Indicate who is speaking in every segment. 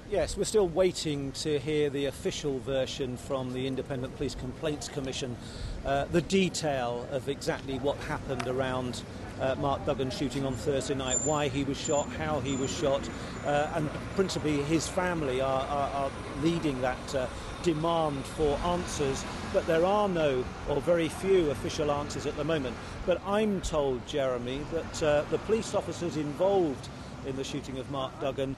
Speaker 1: Yes, we're still waiting to hear the official version from the Independent Police Complaints Commission, the detail of exactly what happened around Mark Duggan's shooting on Thursday night, why he was shot, how he was shot, and principally his family are leading that demand for answers, but there are no or very few official answers at the moment. But I'm told, Jeremy, that the police officers involved in the shooting of Mark Duggan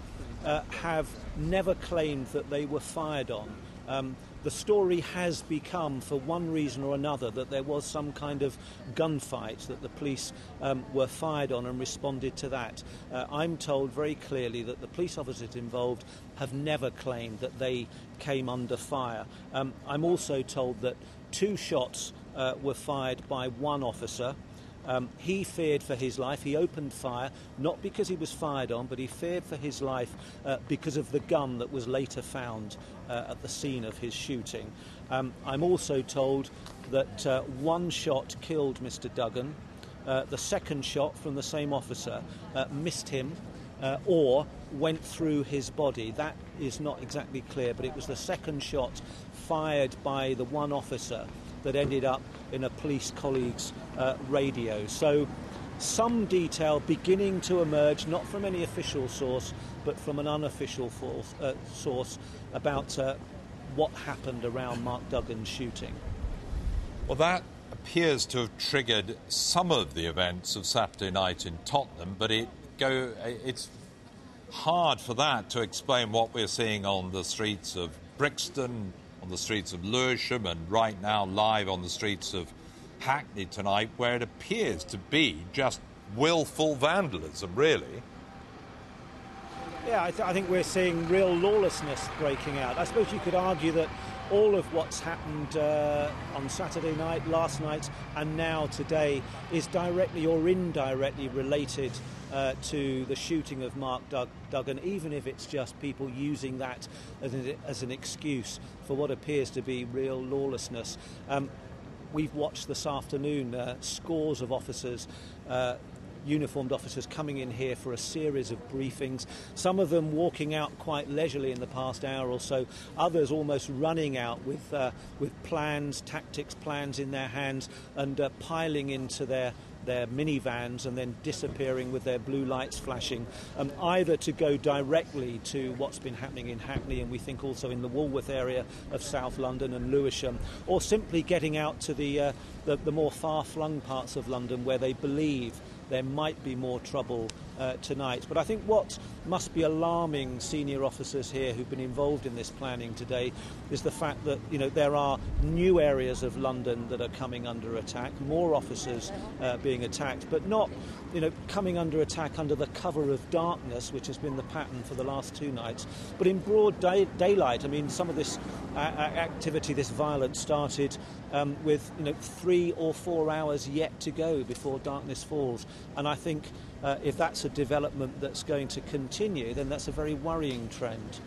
Speaker 1: have never claimed that they were fired on. The story has become, for one reason or another, that there was some kind of gunfight, that the police were fired on and responded to that. I'm told very clearly that the police officers involved have never claimed that they came under fire. I'm also told that 2 shots were fired by one officer. He feared for his life. He opened fire, not because he was fired on, but he feared for his life because of the gun that was later found at the scene of his shooting. I'm also told that 1 shot killed Mr. Duggan. The second shot from the same officer missed him or went through his body. That is not exactly clear, but it was the second shot fired by the one officer that ended up in a police colleague's radio. So some detail beginning to emerge, not from any official source, but from an unofficial source about what happened around Mark Duggan's shooting.
Speaker 2: Well, that appears to have triggered some of the events of Saturday night in Tottenham, but it's hard for that to explain what we're seeing on the streets of Brixton, on the streets of Lewisham, and right now live on the streets of Hackney tonight, where it appears to be just willful vandalism, really.
Speaker 1: Yeah, I think we're seeing real lawlessness breaking out. I suppose you could argue that all of what's happened on Saturday night, last night, and now today is directly or indirectly related to the shooting of Mark Duggan, even if it's just people using that as an excuse for what appears to be real lawlessness. We've watched this afternoon scores of officers, uniformed officers coming in here for a series of briefings, some of them walking out quite leisurely in the past hour or so, others almost running out with plans, tactics plans in their hands, and piling into their minivans and then disappearing with their blue lights flashing, either to go directly to what's been happening in Hackney, and we think also in the Walworth area of South London and Lewisham, or simply getting out to the more far-flung parts of London where they believe there might be more trouble tonight. But I think what must be alarming senior officers here who've been involved in this planning today is the fact that, there are new areas of London that are coming under attack, more officers being attacked, but not, coming under attack under the cover of darkness, which has been the pattern for the last 2 nights, but in broad daylight. I mean, some of this activity, this violence, started with 3 or 4 hours yet to go before darkness falls. And I think if that's a development that's going to continue, then that's a very worrying trend.